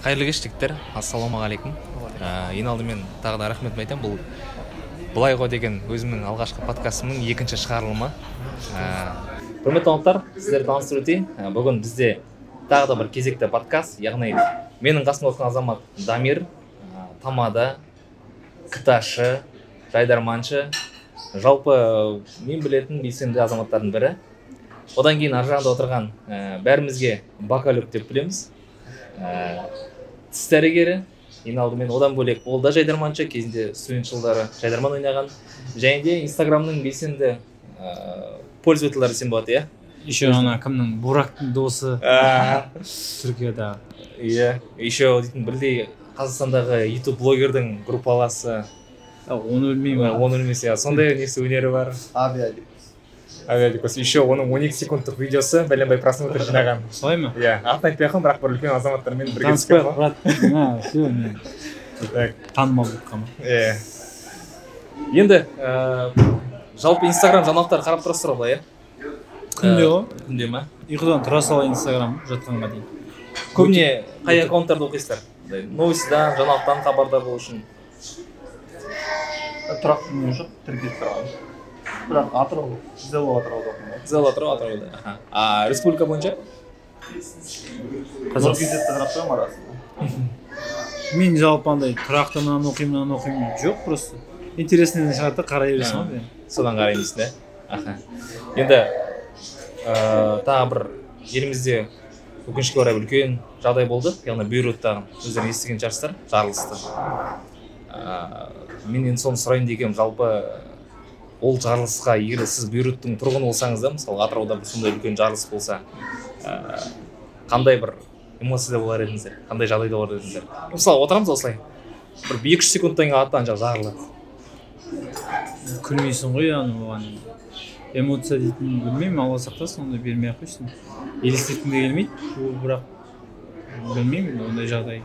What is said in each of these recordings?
Қайырлы кеш жігіттер, ассалаумағалейкум. Ең алдымен тағы да рахмет айтамын. Бұл былай ғой деген өзімнің алғашқы подкастымның екінші шығарылымы. Құрметті қонақтар, сіздерді таныстырып өтейін. Бүгін бізде тағы да бір кезекті подкаст, яғни менің қасымда отырған азамат Дамир, Тамада, Кыташы, Жайдарманшы, жалпы мен білетін белсенді азаматтардың бірі. Одан кейін ар жағында отырған бәрімізге Бакалюк деп білеміз. Тіс дәрігері, ең алдымен одан бөлек ол да Жайдарманшы, кезінде студент жылдары Жайдарман ойнаған. Және де Инстаграмның белсенді пользовательдары десем болады, иә? Еще ана кімнің Бурактың досы Түркияда. Иә, еще дейтін білдей Қазақстандағы YouTube блогердің группаласы. Оны білмеймін. Оны білмесе, сондай несі өнері бар. Авиаликос. Еще оның 12 секундтық видеосы бәленбай просмотр жинаған. Солай ма? Иә, атын айтпай ақ бірақ бір үлкен азаматтармен бірге түскен ғой. Брат. Все, мен танымал болып қалмын. Иә. Енді жалпы Инстаграм жаңалықтар қарап тұрасыздар ғой, иә? Күнде ғой. Күнде ма? Ұйқыдан тұра сала Инстаграм жатқанға дейін. Көбіне қай аккаунттарды оқисыздар? Новостьдан, жаңалықтан хабардар болу үшін. Тұрақты не жоқ, тіркеліп тұрған. Бірақ Атырау, Зело Атырауда оқимын. Зело Атырауда. Республика бойынша? Нұр газетті қарап тұрамын арасында. Мен жалпы андай тұрақты мынаны оқимын жоқ, просто интересный шығарды қарай бересің ғой. Содан қараймысың, да? Енді тағы бір елімізде өкінішке орай үлкен жағдай болды, яғни Бейруттағы өздерің естіген шығарсыздар, жарылысты. Мен енді соны сұрайын дегенім, жалпы ол жарылысқа егер сіз Бейруттың тұрғыны болсаңыз да, мысалы Атырауда сондай үлкен жарылыс болса, қандай бір эмоцияда болар едіңіздер, қандай жағдайда болар едіңіздер? Мысалы отырамыз осылай, бір 2-3 секундтан кейін аттан жарылады. Күлмейсің ғой, оған эмоция дейтін білмеймін, Алла сақтасын, ондай бермей ақ қойсын. Елестеткім де келмейді, бірақ білмеймін ондай жағдай.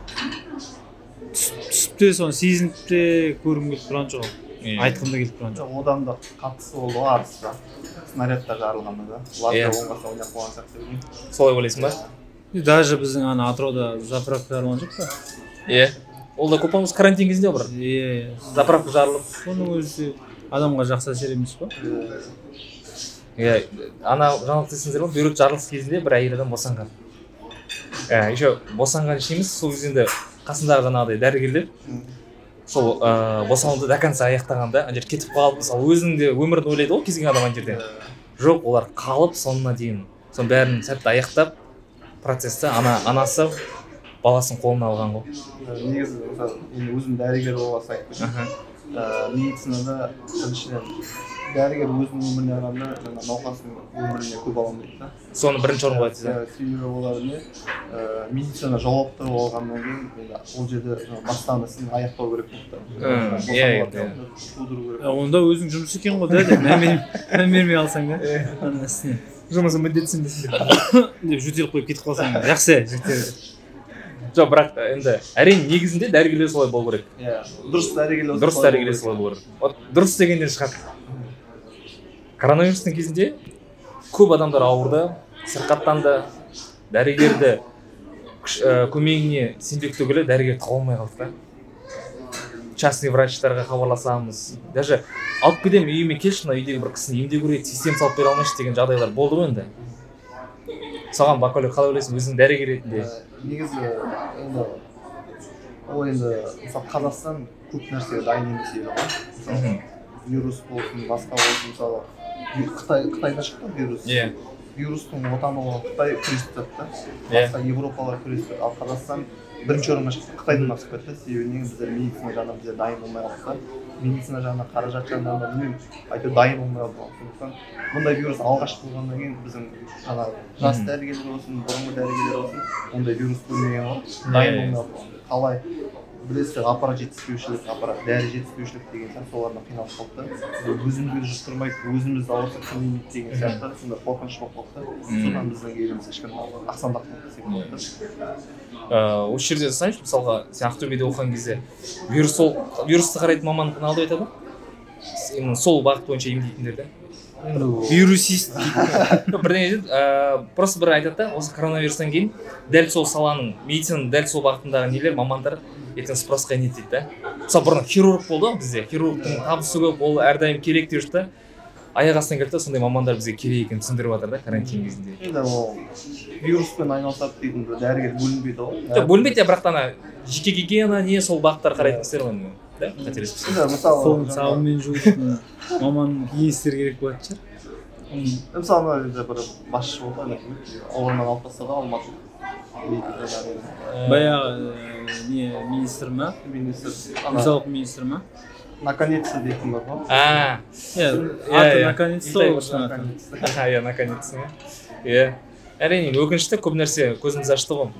Түсіп те соны сезініп те көргім келіп тұрған жоқ. Айтқым да келіп тұрған жоқ. Одан да қатысы болды ғой арысында. Снарядта жарылғанда да. Лазда болмаса ойнап болған сияқты өзім. Солай ойлайсың ба? Даже біздің ана Атырауда заправка жарылған жоқ па? Иә. Ол да көп болмыз карантин кезінде бір. Иә. Заправка жарылып. Соның өзі адамға жақсы әсер емес па? Иә. Ана жаңалық десеңіздер ма, Бейрут жарылыс кезінде бір әйел адам босанған. Еще босанған ішіміз, сол кезінде қасындағы жаңағыдай дәрігерлер сол босануды до конца аяқтағанда ана жер кетіп қалып, мысалы өзінің де өмірін ойлайды ғой кез келген адам ана жерде. Жоқ, олар қалып соңына дейін соның бәрін сәтті аяқтап процесті анасы баласын қолына алған ғой. Негізі мысалы өзім дәрігер болғасы айтып медицинада біріншіден дәрігер өзінің өміріне қарағанда науқастың өміріне көп ала алмайды да. Соны бірінші орынға қоясыз, иә? Себебі олар медицина жауапты болғаннан кейін ол жерде бастаған ісін аяқтау керек болды. Иә. Онда өзің жұмыс екен ғой да, мән бермей алсаң да. Ана ісіне. Жұмысың міндетсің десің деп жөтеліп қойып кетіп қалсаң жақсы жігіттер. Жоқ, бірақ енді әрине негізінде дәрігерлер солай болу керек. Иә, дұрыс дәрігерлер солай болу керек. Дұрыс дегенден шығады. Коронавирустың кезінде көп адамдар ауырды, сырқаттанды, дәрігерді көмегіне сенбек түгілі дәрігер таба алмай қалды. Частный врачтарға хабарласамыз, даже алып кетем үйіме келші, мына үйдегі бір кісіні емдеу керек, система салып бере алмайшы деген жағдайлар болды ғой енді. Саған Бакалюк қалай ойлайсың, өзің дәрігер ретінде? Негізі енді ол енді мысалы Қазақстан көп нәрсеге дайын емес ел ғой. Мысалы вирус болсын, басқа болсын, мысалы Қытайда шықты вирус. Иә. Вирустың отаны olan Қытай күресіп жатты. Басқа Европалар күресіп, ал Қазақстан бірінші орынға шықты. Қытайдан асып кетті. Себебі неге біздер медицина жағынан біздер дайын болмай қалдық. Медицина жағынан, қаражат жағынан да білмеймін, әйтеуір дайын болмай қалдық. Сондықтан мұндай вирус алғашқы болғаннан кейін біздің жас дәрігерлер болсын, бұрынғы дәрігерлер болсын, ондай вирус көрмеген ғой. Дайын болмай қалдық. Қалай білесіздер, аппарат жетіспеушілік, дәрі жетіспеушілік деген сияқты солардан қиналып қалды. Өзімізді жұқтырмай, өзімізді ауырсақ келмейміз деген сияқты сондай қорқыныш болып қалды. Содан біздің еліміз ешкім ақсандақтық секілді. Осы жерде санайыншы, мысалға сен Ақтөбеде оқыған кезде вирусты қарайтын мамандық алды айтады ма? Сол бағыт бойынша емдейтіндерді? вирусист бірдеңе дейді, просто бір айтады да, осы коронавирустан кейін дәл сол саланың, медицинаның дәл сол бағытындағы нелер, мамандар ертең спросқа не дейді да. Мысалы бұрын хирург болды ғой бізде, хирургтың табысы көп, ол әрдайым керек деп жүрді. Аяқ астынан келді, сондай мамандар бізге керек екенін түсіндіріп жатыр да карантин кезінде. Енді ол вируспен айналысады дейтін дәрігер бөлінбейді ғой. Бөлінбейді, бірақ та жеке гигиена не сол бағыттар қарайтынсыздар ғой, да? Қателеспесем. Мысалы сабынмен жуытын маман кеңестер керек болатын шығар. Мысалы бір басшы болды, ауырман алып тастады Алматы. Баяғы не министр ма? Денсаулық министр ма? Наконец-то дейтін бар ғой. Аты наконец-то ол үшін аты. Иә, наконец-то. Иә. Әрине, өкінішті көп нәрсе көзіміз ашты ғой.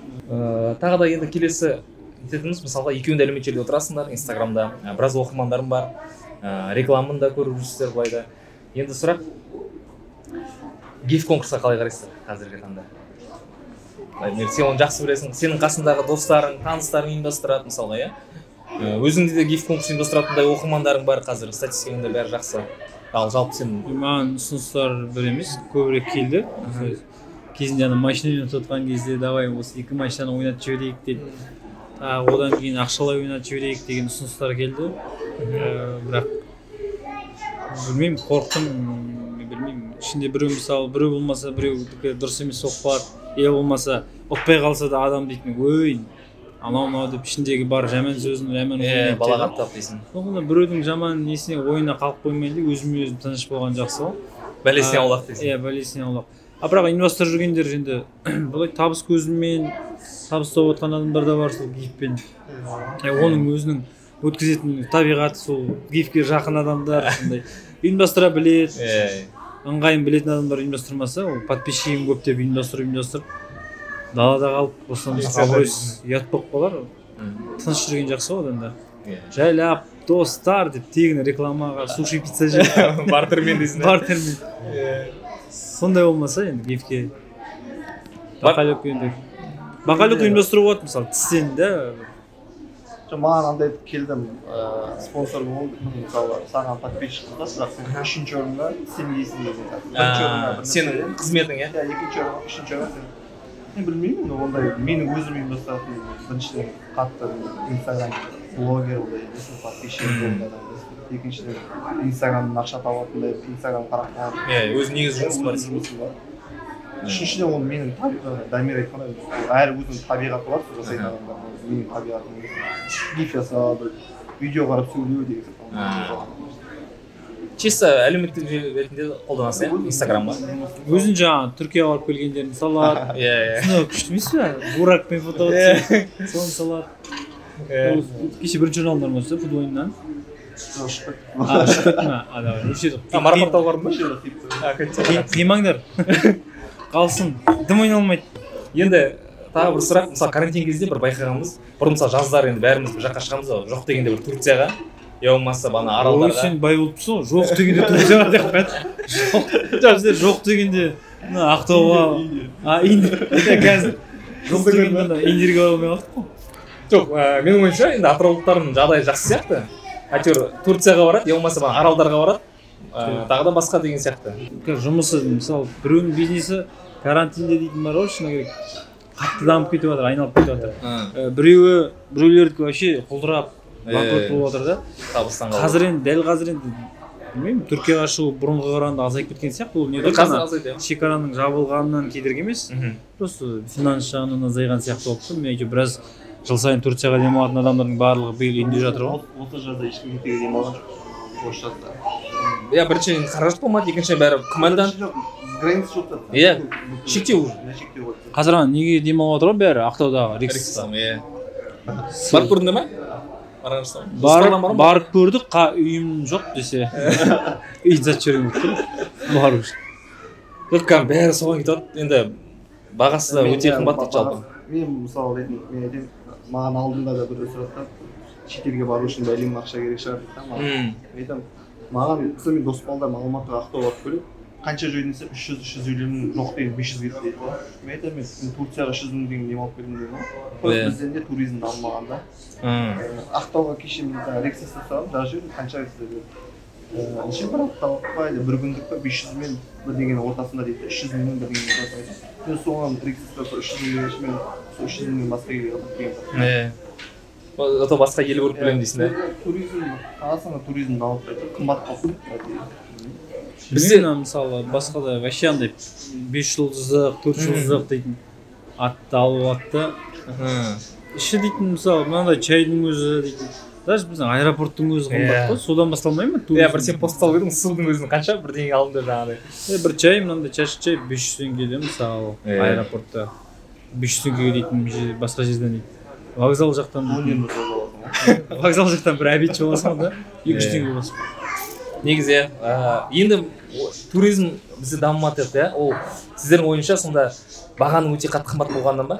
Тағы да енді келесі ететініміз, мысалға екеуінде әлеуметтік желіде отырасыңдар, Инстаграмда, біраз оқырмандарым бар, рекламаны да көріп жүрсіздер былайда. Енді сұрақ, гиф конкурсқа қалай қарайсыздар қазіргі таңда? Сен оны жақсы білесің, сенің қасындағы достарың, таныстарың ұйымдастырады мысалға, иә? Өзіңде де гиф конкурс ұйымдастыратындай оқырмандарың бар қазір, статистикаңда бәрі жақсы. Ал жалпы сен маған ұсыныстар бір емес, көбірек келді. Кезінде машина ойнатып отқан кезде давай осы 2 машинаны ойнатып жіберейік деді. Одан кейін ақшалай ойнатып жіберейік деген ұсыныстар келді. Бірақ білмеймін, қорықтым, білмеймін. Ішінде біреу мысалы, біреу болмаса біреу дұрыс емес соқпар бар. Е болмаса ұтпай қалса да адам дейтін, ой, анау деп ішіндегі бар жаман сөзін жаман ойнап балағаттап дейсің. Соңында біреудің жаман несіне ойына қалып қоймайды, өзім тыныш болған жақсы ғой. Бәлесіне аулақ дейсің. Иә, бәлесіне аулақ. Бірақ ұйымдастырып жүргендер енді былай табыс көзімен табыс тауып отқан адамдар да бар сол гифпен. Оның өзінің өткізетін табиғаты сол гифке жақын адамдар сондай ұйымдастыра біледі. Ыңғайын білетін адамдар ұйымдастырмаса, ол подписчигім көп деп ұйымдастырып далада қалып бостандық абыройсыз ұят болып қалар. Тыныш жүрген жақсы ғой одан да. Жайлап достар деп тегін рекламаға суши пицца жеп бартермен дейсің. Бартермен. Сондай болмаса енді гифке бақайлық ұйымдастыру болады мысалы тістен да. Маған андай келдім, спонсор болды, мысалы саған подписчик қылдас, бірақ сен 3-ші орында сен дейсің деген. Сенің қызметің, иә? Иә, 2-ші орында, 3-ші орында сен. Мен білмеймін, ондай менің өзім ұйымдастыратын біріншіден қатты Инстаграм блогер ондай подписчик болды адам. Екіншіден Инстаграмнан ақша табатындай, Инстаграм қарақтан. Иә, өзі негізі жұмыс бар. Үшіншіден ол менің табиғатым, Дамир айтқандай, әр өзінің табиғаты бар, жасайтын адамдар. Менің табиғатым гиф жасап, видео қарап сөйлеу деген сияқты. Чисто әлеуметтік желі ретінде қолданасың, иә? Инстаграмға. Өзін жаңағы Түркияға барып келгендерін салады. Иә. Күшті емес пе? Буракпен фото түсіріп, соны салады. Кеше бірінші журналдар ма түсіп, футболынан? Шықпайды ма? Марапаттау бар ма? Қимаңдар. Қалсын, дым ойналмайды. Енді тағы бір сұрақ, мысалы карантин кезінде бір байқағанымыз, бұрын мысалы жаздар енді бәріміз бір жаққа шығамыз ғой, жоқ дегенде бір Турцияға, я болмаса бана аралдарға. Сен бай болыпсың ғой, жоқ дегенде Турцияға деп қойды. Жоқ дегенде Ақтауға, қазір жоқ дегенде Индирге бара алмай қалдық қой. Жоқ, менің ойымша енді атыраулықтардың жағдайы жақсы сияқты. Әйтеуір Турцияға барады, я болмаса бана аралдарға барады. Тағы да басқа деген сияқты. Жұмысы, мысалы, біреудің бизнесі карантинде дейтін бар ғой, шыны керек. Қатты дамып кетіп жатыр, айналып кетіп жатыр. Біреулердікі вообще құлдырап, банкрот болып жатыр да. Табыстан қалды. Дәл қазір енді, білмеймін, Түркияға шығу бұрынғы қарағанда азайып кеткен сияқты. Ол не дұрыс шекараның жабылғанынан кедергі емес. Просто финанс жағынан азайған сияқты болып тұр. Мен әйтеуір біраз жыл сайын Турцияға демалатын адамдардың барлығы биыл үйінде жатыр ғой. Осы жазда ешкім кетуге демалған жоқ. Осы жазда. Иә, біріншіден қаражат болмады, екіншіден бәрі күмәндан. Граница жоқ та. Иә, шектеу. Қазір неге демалып отыр ғой бәрі Ақтаудағы Рикстан. Иә. Барып көрдің ме? Барып көрдік, үйім жоқ десе. Үй зат жүрген өтті. Барып үшін. Өткам бәрі соған кетіп, енді бағасы да өте қымбат жалпы. Мен мысалы ретінде, маған алдында да бір сұрақта шетелге бару үшін бәлем ақша керек шығар дейді. Маған мен дос балдар Алматыға Ақтауға барып көреді. Қанша жой десе 300-350 мың, жоқ деген 500 кетті дейді ғой. Мен айтамын, мен Турцияға 100 мың деген демалып келдім дейді ғой. Бізден де туризм дамымаған да. Ақтауға кеше мен Рексесті салып, даже қанша кетті неше бір апталық па или бір күндік па 500 мен бір деген ортасында дейді 300 мың бір деген ортасында мен соған регистрация 300 мың мен сол 300 мың басқа елге деген ото басқа ел көріп келемін дейсің да? Туризм, Қазақстанда туризм дамып жатыр, қымбат қалсын. Бізде мысалы басқа да вообще андай 5 жұлдыздық, 4 жұлдыздық дейтін атты алып атты. Іші дейтін мысалы мынандай чайдың өзі дейтін. Даже біздің аэропорттың өзі қымбат қой, содан басталмай ма туризм? Бір сен пост салып едің, судың өзінің қанша бірдеңе алдыңда жаңағыдай. Бір чай, мынандай чашка чай 500 теңгеде мысалы аэропортта 500 теңгеге дейтін басқа жерден дейді. Вокзал жақтан вокзал жақтан бір обедші боласың да 200 теңге болсын. Негізі енді туризм бізде дамымады еді, ол сіздердің ойынша сонда бағаны өте қатты қымбат болғаннан ба?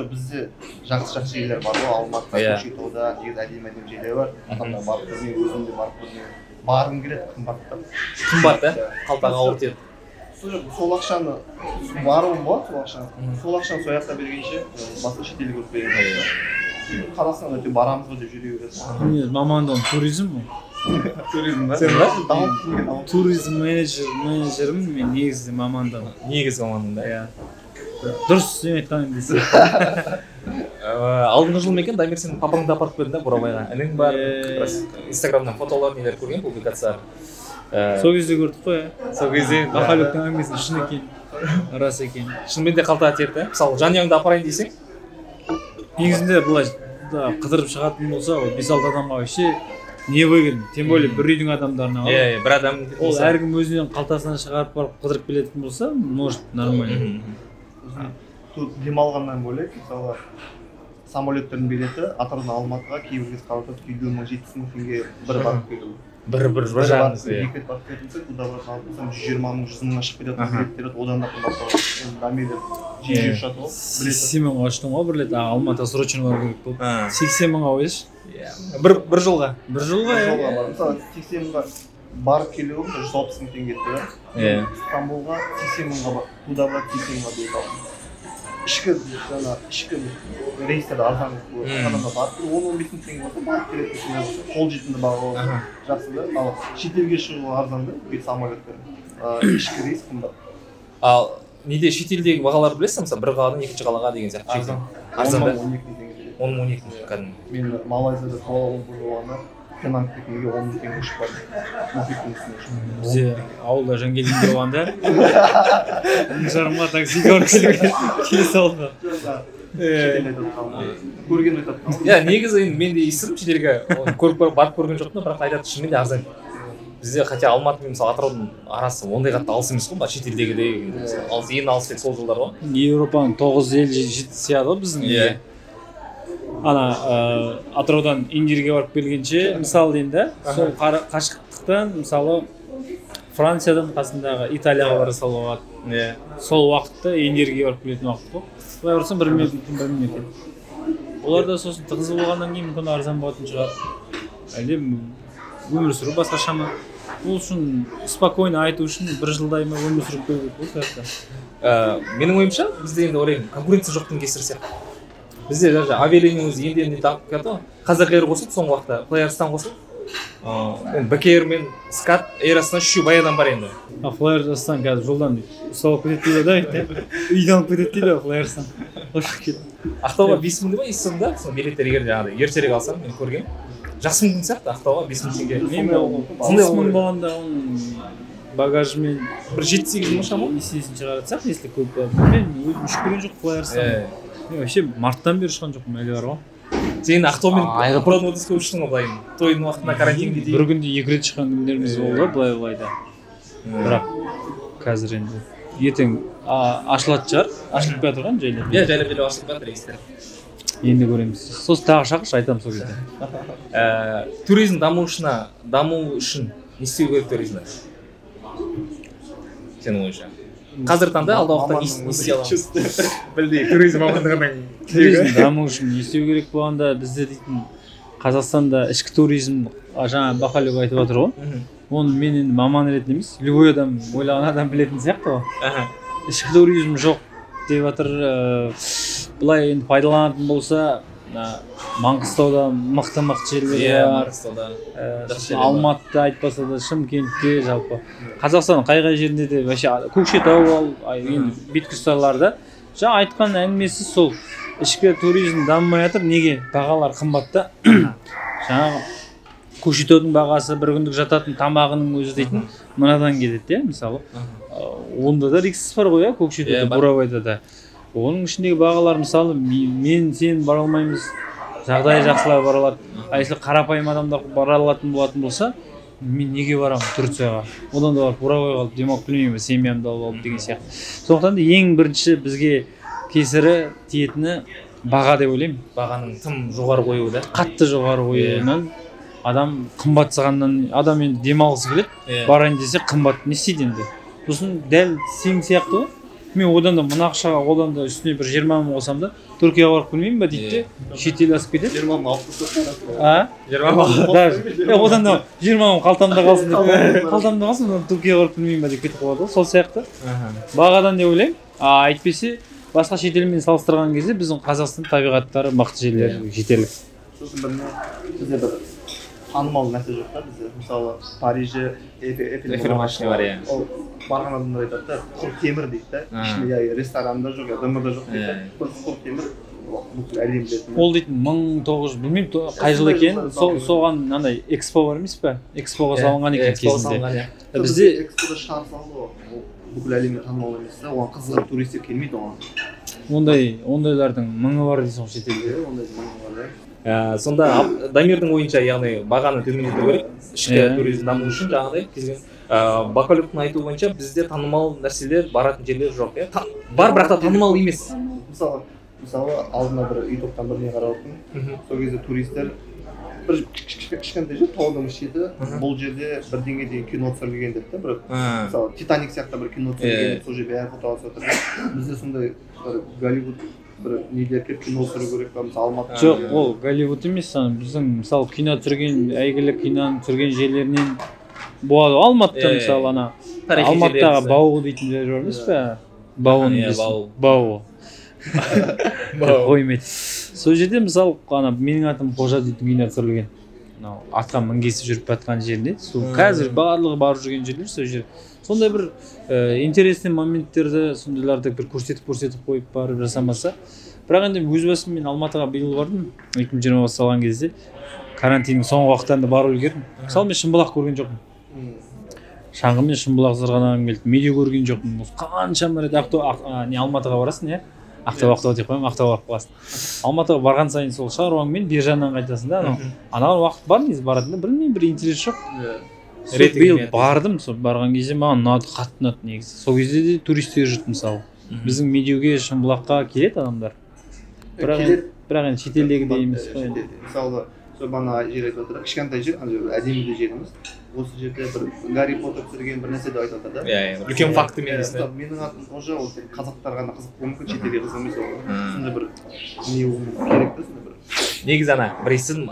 Бізде жақсы жерлер бар ғой, Алматыда, Көкшетауда негізі әдемі жерлер бар. Адамдар барып көрмей, өзім де барып көрмей, барғым келеді, қымбат да, қалтаға ауыр тиеді. Сол ақшаны баруым болады, сол ақшаны сол жақта бергенше басқа шетелге көріп берген. Қазақстанға өте барамыз ғой деп жүре береді. Мамандығым туризм ғой. Туризм ба? Сен ба? Туризм менеджерім мен негізгі мамандығым. Негізгі мамандығым да? Дұрыс сен айтқаның десе. Алдыңғы жыл ма екен, Дамир сен папаңды апарып бердің да Бурабайға. Інің бар, инстаграмнан фотолар нелер көрген, публикациялар. Сол кезде көрдік қой, сол кезде Бақалектің әңгімесін шын екен, рас екен. Шынымен де қалтаға тиеді да? Мысалы, жанұяңды апарайын десең? Негізінде былай қыдырып шығатын болса, 5-6 адамға вообще не выгодно, тем более бір үйдің адамдарына. Бір адам. Ол әркім өзінен қалтасынан шығарып барып қыдырып келетін болса, может нормально. Демалғаннан бөлек, мысалы самолеттердің билеті Атыраудан Алматыға кейбір кез қалатып 7-000 теңге бір барып келу. Бір жағыңыз. Екі рет барып келдіңсің, бұда барып алып 120-100 шығып кететін билеттер одан да қымбат болады. Дамирде жиі ұшады ғой. 80 мыңға ұштым ғой бір рет, Алматыға срочно бару керек болды. 80 мыңға қойшы. Бір жылға. Бір жылға мысалы 80 мыңға барып келуім 160 мың теңге еді да. Стамбулға 80 мыңға туда барып 80 мыңға билет алдым. Ішкі рейстерді арзан адамда барып 10-15 мың теңге болса барып келетін қол жетімді баға жақсы да. Ал шетелге шығу арзан да, самолеттер. Ішкі рейс қымбат. Ал неде шетелдегі бағаларды білесің, мысалы бір қаладан екінші қалаға деген сияқты? Арзан да? 10-12 мың кәдімгі. Мен Малайзияда Куала-Лумпур болғанда Пенанг текеге 10 мың теңге ұшып бардым. Мұхиттың үстіне. Бізде ауылда Жангелдинде болғанда 1,5 таксиге барып келе салды. Көрген айтады. Негізі мен де естідім шетелге барып көрген жоқпын, бірақ айтады шынымен де арзан. Бізде хотя Алматы мен мысалы Атыраудың арасы ондай қатты алыс емес қой, шетелдегідей ең алыс тек сол жылдар ғой. Еуропаның 9 ел сияқты ғой біздің. Ана Атыраудан Индирге барып келгенше, мысалы енді, сол қашықтықтан, мысалы, Франциядан қасындағы Италияға бара салуға сол уақытта Индирге барып келетін уақыт қой. Былай ұрсам бір мемлекет. Олар да сосын тығыз болғаннан кейін мүмкін арзан болатын шығар. Әлде өмір сүру басқа шама. Ол үшін спокойно айту үшін бір жылдай ма өмір сүріп көру бұл сияқты. Менің ойымша, бізде енді ойлаймын, конкуренция жоқтың кесірі сияқты. Бізде даже авиалиниямыз енді дамып кетті ғой. Қазақэйр қосылды соңғы уақытта, Флайарстан қосылды. БКР мен Скат Эйр Астана үшеу баядан бар енді. Флайарстан қазір жолдан ұсталып кетеді дейді да, үйден алып кетеді дейді Флайарстан. Ақтауға 5 мың ба естідім да, сол билеттер егер жаңағыдай ертерек алсам, мен көргенмін. Жақсы мүмкін сияқты Ақтауға 5 мың теңге. Мен 10 мың болғанда оның багажымен бір 7-8 мың шамалы есесін шығаратсақ, если көп болады. Мен өзім ұшып көрген жоқ Флайарстан. Мен вообще марттан бері ұшқан жоқпын, әлі бар ғой. Сен Ақтаумен аэропорт өткізіп ұштың ғой былай. Тойдың уақытында карантинге дейін. Бір күнде 2 рет шыққан күндеріміз болды былай да. Бірақ қазір енді ертең ашылатын шығар, ашылып келе тұрған жайлап. Жайлап ашылып жатыр рейстер. Енді көреміз. Сосын тағы шақыршы, айтамын сол кезде. Туризм даму үшін не істеу керек туризмді? Сенің ойынша? Қазір таңда алдағы уақытта не істей аламыз? Білдей, туризм мамандығының туризм даму үшін не істеу керек болғанда бізде дейтін Қазақстанда ішкі туризм жаңа Бақалек айтып жатыр ғой. Оны мен енді маман ретінде емес, любой адам ойлаған адам білетін сияқты ғой. Ішкі туризм жоқ деп жатыр. Былай енді пайдаланатын болса, Маңғыстауда мықты жерлер бар. Алматыда айтпаса да Шымкентте жалпы. Қазақстан қай жерінде де вообще Көкшетау енді Беткештарларда жаңа айтқан әңгімесі сол. Ішкі туризм дамымай жатыр. Неге? Бағалар қымбатта. Жаңағы Көкшетаудың бағасы бір күндік жататын тамағының өзі дейтін мынадан келеді, мысалы. Онда да риксіз бар ғой, Көкшетауда, Бурабайда да. Оның ішіндегі бағалар, мысалы, сен бара алмаймыз, жағдайы жақсылар бара алады. Если қарапайым адамдар бара алатын болатын болса, мен неге барамын Турцияға? Одан да барып Бурабайға алып демалып білмеймін, семьямды алып деген сияқты. Сондықтан да ең бірінші бізге кесірі тиетіні баға деп ойлаймын. Бағаның тым жоғары қоюы да. Қатты жоғары қоюынан адам қымбатсығаннан адам енді демалғысы келеді, барайын десе қымбат не істейді енді. Сосын дәл сен сияқты ғой. Мен одан да мына ақшаға одан да үстіне бір 20 мың қосам да Түркияға барып көрмеймін ба дейді де, шетел асып кетеді. 20 мың алып тастап. 20 мың. Одан да 20 мың қалтамда қалсын деп. Қалтамда қалсын, одан Түркияға барып көрмеймін ба деп кетіп қалады ғой. Сол сияқты. Бағадан деп ойлаймын. Әйтпесе басқа шетелмен салыстырған кезде біздің Қазақстан табиғаттары мықты жерлер жетерлік. Сосын бізде бір танымал нәрсе жоқ та бізде. Мысалы, Парижде Эйфель башня бар, иә. Ол барған адамдар айтады да, құр темір дейді да. Ішінде ресторанда жоқ, дымырда жоқ дейді. Құр темір бүкіл әлем білетін. Ол дейтін 1900 білмеймін қай жыл екенін, соған мынандай экспо бар емес пе? Экспоға салынған екен кезінде. Бізде экспода шығарып салды ғой. Бүкіл әлемге танымал емес та, оған қызығып туристер келмейді оған. Ондайлардың мыңы бар дейсің шетелде. Ондай мыңы бар да. Сонда Дамирдің ойынша, яғни бағаны төмендету керек, ішкі туризм даму үшін жаңағыдай кезген. Бакалюктың айтуы бойынша бізде танымал нәрселер, баратын жерлер жоқ, бар, бірақ та танымал емес. Мысалы, алдына бір үй топтан біріне қарап отырмын. Сол кезде туристер бір кішкентай жер, таудың шеті, бұл жерде бір деңгейдегі кино түсірілген деп та, бір мысалы Титаник сияқты бір кино түсірілген, сол жерде бәрі фото алып отыр. Бізде сондай Голливуд бір нелер келіп кино түсіру керек па, мысалы Алматы. Жоқ, ол Голливуд емес, біздің мысалы кино түсірген, әйгілі киноны түсірген жерлерінен болады. Алматыда мысалы ана Алматыдағы Бау дейтін жер бар емес пе? Бау. Қоймайды. Сол жерде мысалы ана менің атым Қожа дейтін кино түсірілген. Атқа мінгесіп жүріп жатқан жерінде. Сол қазір барлығы барып жүрген жерлер сол жер. Сондай бір интересный моменттерді, сондайларды бір көрсетіп қойып барып жасамаса. Бірақ енді өз басым мен Алматыға биыл бардым. 2020 басталған кезде карантиннің соңғы уақыттарында барып үлгердім. Мысалы мен Шымбұлақ көрген жоқпын. Шаңғымен Шымбұлақ зырғанағым келді. Медеу көрген жоқпын. Қаншама рет Алматыға барасың, иә? Ақтау деп қоямын, Ақтауға барып қаласың. Алматыға барған сайын сол шаруаңмен бер жағынан қайтасың да. Анаған уақыт бар негізі баратын, білмеймін, бір интерес жоқ. Биыл бардым, сол барған кезде маған ұнады, қатты ұнады негізі. Сол кезде де туристер жүрді мысалы. Біздің Медеуге, Шымбұлаққа келеді адамдар. Бірақ енді шетелдегідей емес қой. Мысалы, сол бана жер айтып отыр, кішкентай жер, әдемі де жеріміз. Осы жерде бір Гарри Поттер түсірген бір нәрсе деп айтып отыр да. Үлкен факты менесін. Менің атым Қожа, ол қазақтарға ғана қызық болуы мүмкін, шетелге қызық емес ол. Сондай бір не керек та, сондай бір. Негізі ана бір естідім,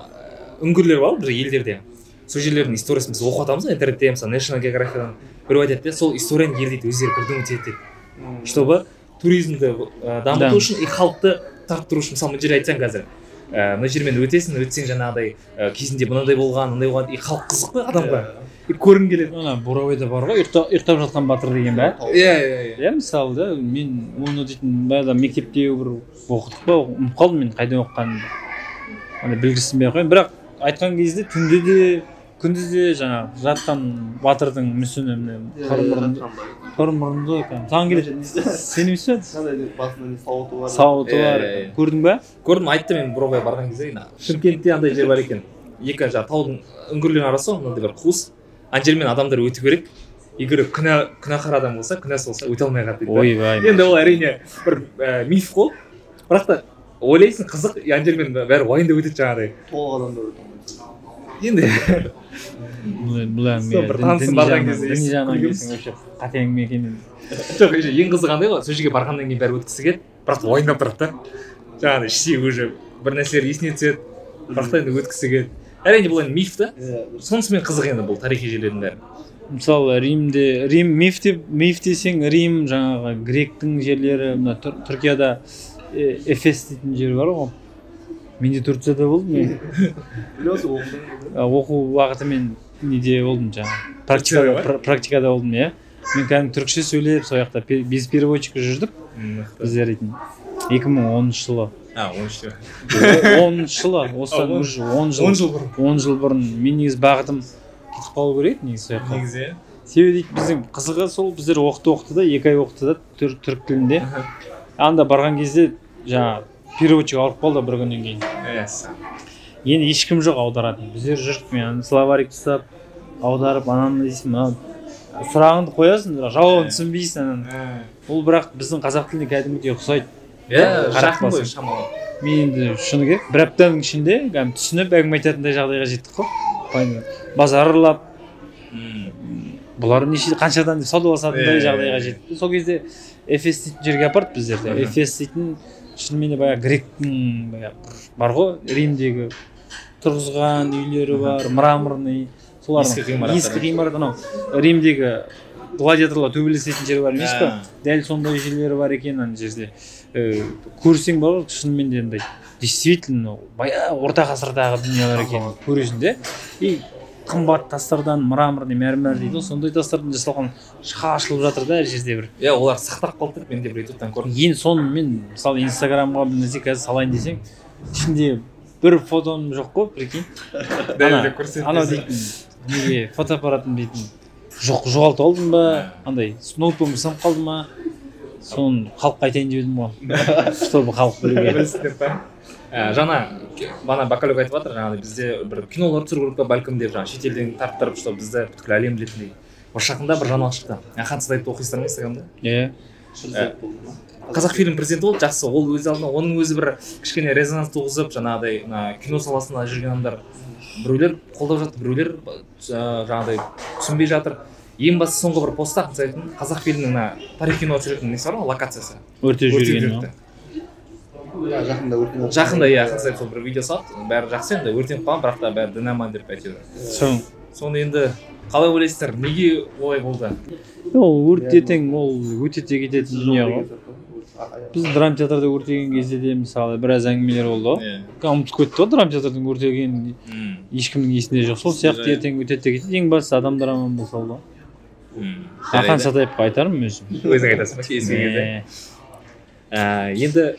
үңгірлер бар бір елдерде. Сол жерлердің историясын біз оқып жатамыз, интернетте, мысалы National Geographic'дан біреу айтады да, сол историяны ел дейді өздері придумать етеді. Чтобы туризмді дамыту үшін и халықты тарттыру үшін, мысалы мына жерде айтсаң қазір, мына жермен өтсең жаңағыдай кезінде мынандай болған, мындай болған, и халық қызық қой адамға. Көргің келеді. Ана Бурабайда бар ғой, ұйықтап жатқан батыр деген бе? Иә, мысалы да, мен оны дейтін баяғыда мектепте бір оқыдық па, ұмытып қалдым мен қайда оқығанымды. Білгісін бей қойын, бірақ айтқан кезде түнде де күндіз де жаңағы жатқан батырдың мүсіні қыр мұрынды таң келеді. Сен емес пе? Басында сауыты бар. Көрдің бе? Көрдім, айтты мен Бурабайға барған кезде. Шымкентте андай жер бар екен. Екі жаңағы таудың үңгірлерінің арасы мынандай бір қуыс. Ана жермен адамдар өту керек. Егер күнәһар адам болса, күнәсі болса өте алмай қалады дейді. Ойбай. Енді ол әрине бір миф қой. Бірақ та ойлайсың қызық, ана жермен бәрі уайымдап өтеді жаңағыдай. Толық адамдар өте алмайды. Енді бұл әңгіме діни жағынан келсең вообще қате әңгіме екенін. Жоқ, ең қызығы қандай ғой, сол жерге барғаннан кейін бәрі өткісі келеді, бірақ уайымдап тұрады да. Жаңағыдай іште уже бір нәрселер есіне түседі, бірақ та енді өткісі келеді. Әрине бұл енді миф та. Сонысымен қызық енді бұл тарихи жерлердің бәрі. Мысалы Рим миф десең Рим жаңағы гректің жерлері, мына Түркияда Эфес дейтін жер бар ғой. Мен де Турцияда болдым. Мен Білесіз оқыдың? оқу уақыты мен неде болдым жаңағы. Практикада болдым, иә. Мен кәдімгі түркше сөйлеп, сол жақта без переводчика жүрдік. Біздер дейтін 2010 жылы. 10 жылы, осыдан уже 10 жыл бұрын мен негізі бағытым кетіп қалу керек негізі сол жаққа. Негізі. Себебі дейді біздің қызығы сол біздер оқыды да 2 ай оқыды да түрік тілінде. Анда барған кезде жаңа переводчик алып қалды бір күннен кейін. Енді ешкім жоқ аударатын. Біздер жүрдік, мен словарик ұстап аударып ананы дейсің, сұрағыңды қоясың, жауабын түсінбейсің. Ол бірақ біздің қазақ тіліне кәдімгідей ұқсайды. Жақын ғой шамалы. Мен енді шыны керек, бір аптаның ішінде түсініп әңгіме айтатындай жағдайға жеттік қой. Базар аралап, бұлар қаншадан деп саудаласатындай жағдайға жетті. Сол кезде Эфес дейтін жерге апарды біздерді. Эфес дейтін шынымен де гректің бар ғой, Римдегі тұрғызған үйлері бар, мраморный, солардың ескі ғимарат, анау Римдегі гладиаторлар төбелесетін жер бар емес па? Дәл сондай жерлері бар екен ана жерде. Көрсең бар, шынымен де андай действительно орта ғасырдағы дүниелер екен көресің де. И қымбат тастардан, мраморный, мәрмәр дейді, сондай тастардан жасалған ашылып жатыр да әр жерде бір. Олар сақтап қалды, мен де бір ютубтан көрдім. Енді соны мен мысалы инстаграмға бір нәрсе қазір салайын десең, ішінде бір фотом жоқ қой, прикинь. Анау дейтін, неге фотоаппаратын дейтін жоғалтып алдым ба, андай ноутбугым сынып қалды ма, соны халыққа айтайын деп едім ғой. Чтобы халық білуге. Жаңа бана Бакалюк айтып жатыр, жаңағыдай бізде бір кинолар түсіру керек па бәлкім деп, жаңа шетелден тарттырып, чтобы бізді бүткіл әлем білетіндей. Осы жақында бір жаңалық шықты. Хан сіз айтып оқисыздар ма инстаграмда? Иә. Қазақ фильм президенті болды, жақсы. Ол өз алдына оның өзі бір кішкене резонанс туғызып, жаңағыдай кино саласында жүрген адамдар біреулер қолдап жатыр, біреулер жаңағыдай түсінбей жатыр. Ең бастысы соңғы бір постта айтатын қазақ фильмінің тарихи-кино түсіретін несі бар ғой, локациясы. Өртеп жүрген. Жақында иә, қансайып сол бір видео салды, бәрі жақсы енді, өртеніп қалған, бірақ та бәрі дін аман деп әйтеуір. Соны енді қалай ойлайсыздар, неге олай болды? Ол өртетең, ол өтете кететін дүние ғой. Біз драма театрда өртеген кезде де мысалы біраз әңгімелер болды ғой. Ұмытып кетті ғой драма театрдың өртегенін, ешкімнің есінде жоқ. Сол сияқты ертең өтете кетеді, ең бастысы адамдар аман болса болды. Ахан Сатаевқа айтармын өзім. Өзің айтасың ба кезінде? Енді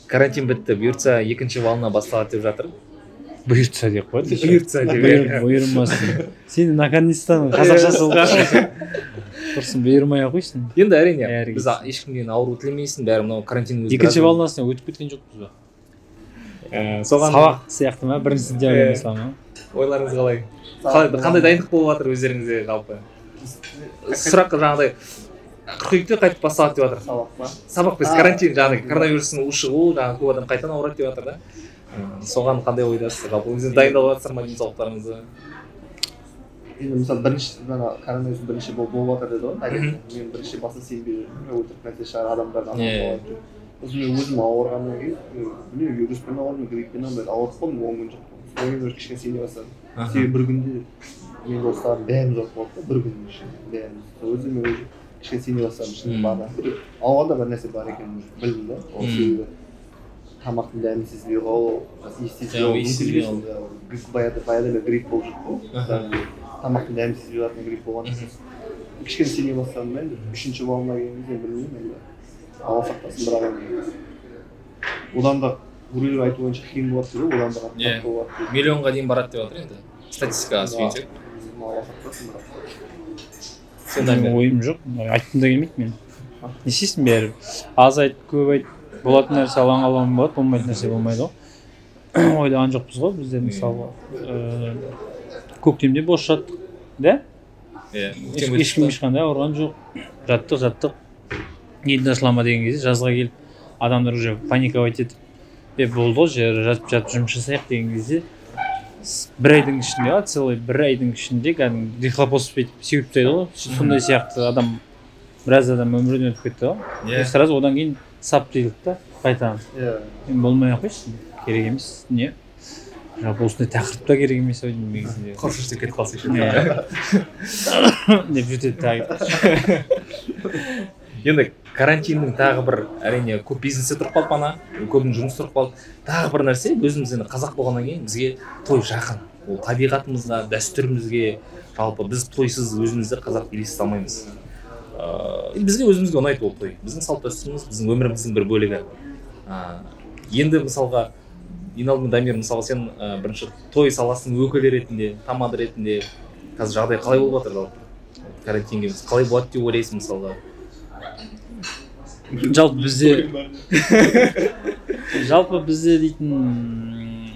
карантин бітті, бұйыртса екінші вална басталады деп жатыр. Бұйыртса деп қойды. Бұйырмасын. Сені наконец-то қазақшасы болды. Құрсын бұйырмай ақ қойсын. Енді әрине, біз ешкімден ауру тілемейсің, бәрі мынау карантин өзі. Екінші валнасына өтіп кеткен жоқпыз ба? Сабақ сияқты ма? Бірінші сентябрь мысалы ма? Ойларыңыз қалай? Қандай дайындық болып жатыр өздеріңізде жалпы? Сұрақ жаңағыдай қыркүйекте қайтып басталады деп жатыр. Сабақ біз карантин, жаңағы коронавирустың ушығу, жаңағы көп адам қайтадан ауырады деп жатыр да. Соған қандай ойдасыз? Жалпы өзіңіз дайындалып жатсыздар ма денсаулықтарыңызды? Енді мысалы бірінші коронавирус бірінші болып жатыр деді ғой. Мен бірінші баса сенбей өтірік нәрсе шығар адамдардан ауырып. Сосын өзім ауырғаннан кейін, білмеймін, вируспен ауырдым, гриппен ауырып қалдым, 10 күн жоқ. Содан кейін уже кішкене сене бастадым. Себебі бір күнде мен достарым бәріміз ауырып қалдық, бір күннің ішінде бәріміз. Өзім уже кішкене сене бастадым, шынымен бада. Ауғанда бір нәрсе бар екенін білдім да. Ол себебі тамақтың дәмін сезбей қалу, иіссезбей қалу, баяғыда грипп болып жүрді. Тамақтың дәмін сезбей қалатын грипп болған. Кішкене сене бастадым да, енді үшінші балына келген кезде білмеймін енді. Алла сақтасын, бірақ енді одан да біреулер айту бойынша қиын болады дейді, одан да қатты болады дейді. Миллионға дейін барады деп жатыр енді, статистикаға сүйенсек. Алла сақтасын, бірақ ойым жоқ, айтқым да келмейді мен. Не істейсің бәрі? Аз айт, көп айт, болатын нәрсе алаң болады, болмайтын нәрсе болмайды ғой. Ойлаған жоқпыз ғой біздер мысалы. Көктемде бос жаттық, да? Ешкім ешқандай ауырған жоқ. Жаттық. Енді ашылама деген кезде жазға келіп адамдар уже паниковать етіп болды ғой, жатып жұмыс жасайық деген кезде бір айдың ішінде, целый бір айдың ішінде кәдімгі дихлопоз сеуіп тастайды ғой. Сондай сияқты адам, біраз адам өмірден өтіп кетті ғой. Сразу одан кейін сап дейдік та қайтадан. Мен болмай ақ қойсын, керек емес, не? Жалпы осындай тақырыпта керек емес ау деймін негізінде. Қоршыштып кетіп қалса деп жүртеді тағы. Енді карантиннің тағы бір әрине көп бизнесі тұрып қалды ана, көбінің жұмысы тұрып қалды. Тағы бір нәрсе, өзіміз енді қазақ болғаннан кейін бізге той жақын. Ол табиғатымызға, дәстүрімізге, жалпы біз тойсыз өзімізді қазақ елестете алмаймыз. Бізге өзімізге ұнайды ол той. Біздің салт дәстүріміз, біздің өміріміздің бір бөлігі. Енді мысалға Иналдың Дамир, мысалы сен бірінші той саласының өкілі ретінде, тамады ретінде қазір жағдай қалай болып жатыр жалпы? Карантинге қалай болады деп ойлайсың мысалға? Жалпы бізде дейтін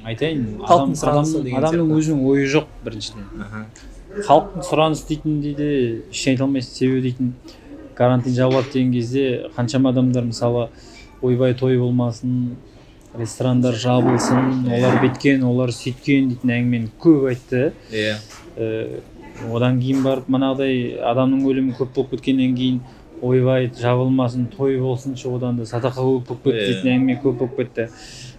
айтайын, адамның өзінің ойы жоқ біріншіден. Халықтың сұранысы дейтін дейді, ештеңе айта алмайсың. Себебі дейтін карантин жабылады деген кезде қаншама адамдар мысалы ойбай той болмасын, ресторандар жабылсын, олар беткен, олар сөйткен дейтін әңгімені көп айтты. Одан кейін барып манағыдай адамның өлімі көп болып кеткеннен кейін ойбай жабылмасын, той болсыншы, одан да садақа көп болып кетті дейтін әңгіме көп болып кетті.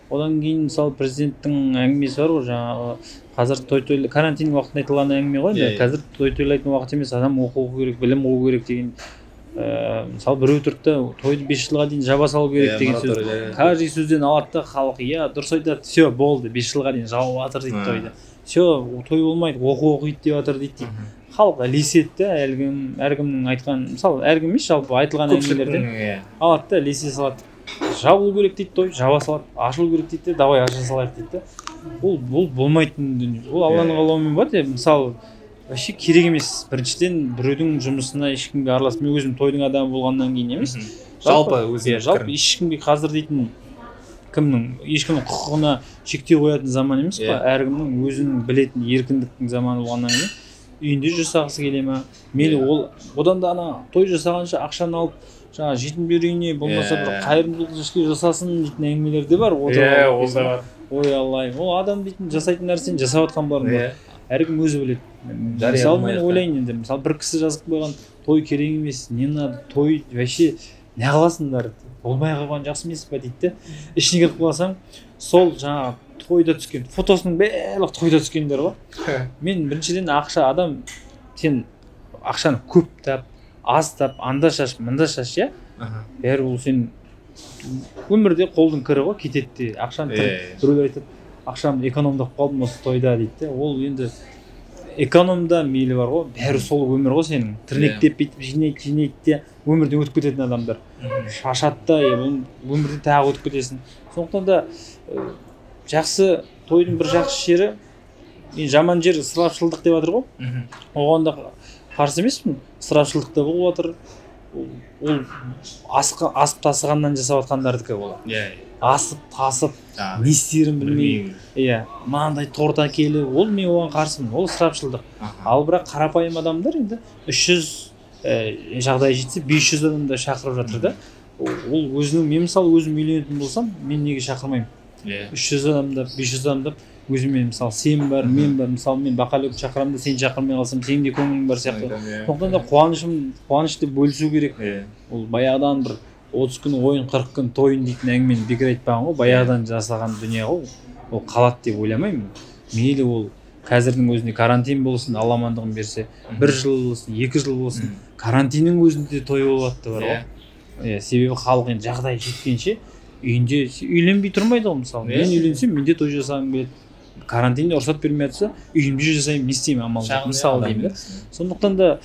Одан кейін мысалы президенттің әңгімесі бар ғой, жаңағы қазір той карантин уақытында айтылған әңгіме ғой, қазір той тойлайтын уақыт емес, адам оқу керек, білім алу керек деген. Мысалы біреу тұрды тойды 5 жылға дейін жаба салу керек деген сөз. Каждый сөзден алады да халық, дұрыс айтады, все болды, 5 жылға дейін жабып жатыр дейді тойды. Все, той болмайды, оқиды деп жатыр дейді. Халық ілеседі да, әркімнің айтқан, мысалы әркім емес, жалпы айтылған әңгімелерден алады да, ілесе салады. Жабылу керек дейді той, жаба салады, ашылу керек дейді, давай аша салайық дейді. Бұл болмайтын дүние. Ол Алланың қалауымен бар деп, мысалы вообще керек емес. Біріншіден біреудің жұмысына ешкімге араласып, мен өзім тойдың адамы болғаннан кейін емес. Жалпы ешкімге қазір дейтін ешкімнің құқығына шектеу қоятын заман емес па? Әркімнің өзінің білетін еркіндіктің заманы болғаннан кейін үйінде жасағысы келе ма? Мейлі одан да ана той жасағанша ақшаны алып, жаңа жетімдер үйіне болмаса бір қайырымдылық ішке жасасын дейтін әңгімелер де бар. Ол да бар. Ой Аллай, ол адам дейтін жасайтын нәрсені жасап жатқан бар ма? Әркім өзі біледі. Мысалы мен ойлайын енді, мысалы бір кісі жазып қойған той керек емес, не надо, той вообще не қыласыңдар, болмай қалған жақсы емес па дейді. Ішіне кіріп қалсаң, сол жаңағы тойда түскен фотосының барлығы тойда түскендер ғой. Мен біріншіден адам сен ақшаны көп тап, аз тап, анда шаш, мында шаш, бәрі ол сен өмірде қолдың кірі ғой, кетеді. Ақшаны біреулер айтады, ақшамды экономдап қалдым осы тойда дейді. Ол енді экономда мейлі бар ғой, бәрі сол өмір ғой сенің. Тірнектеп бүйтіп жинайды де өмірден өтіп кететін адамдар. Шашады да, өмірден тағы өтіп кетесің. Сондықтан да жақсы тойдың бір жақсы жері, жаман жері ысырапшылдық деп жатыр ғой. Оған да қарсы емеспін. Ысырапшылдық та болып жатыр. Ол асып тасығаннан жасап жатқандардікі ол. Асып тасып, не істерін білмей, мынандай торт әкелі, ол мен оған қарсымын, ол ысырапшылдық. Ал бірақ қарапайым адамдар енді 300 жағдай жетсе 500 адамды шақырып жатыр да. Ол өзінің, мен мысалы өзім үйленетін болсам, мен неге шақырмаймын? 300 адамдап, 500 адамдап, өзімен мысалы сен бар, мен бар, мысалы мен бақалөк шақырамын да сен шақырмай қалсам, сенің де көңілің бар сияқты. Сондықтан да қуанышты бөлісу керек. Ол баяғыдан бір 30 күн ойын 40 күн тойын дейтін әңгімені бекер айтпаған ғой, баяғыдан жасаған дүние ғой. Ол қалады деп ойламаймын. Мейлі ол қазірдің өзінде карантин болсын, Алла амандығын берсе, 1 жыл болсын, 2 жыл болсын, карантиннің өзінде той болып жатты бар ғой. Себебі халық енді жағдай жеткенше үйінде үйленбей тұрмайды ғой мысалы. Мен үйленсем, менде той жасағым келеді. Карантинде рұқсат бермей жатса, үйімде жасаймын, не істеймін амал жоқ. Мысалы деймін. Сондықтан да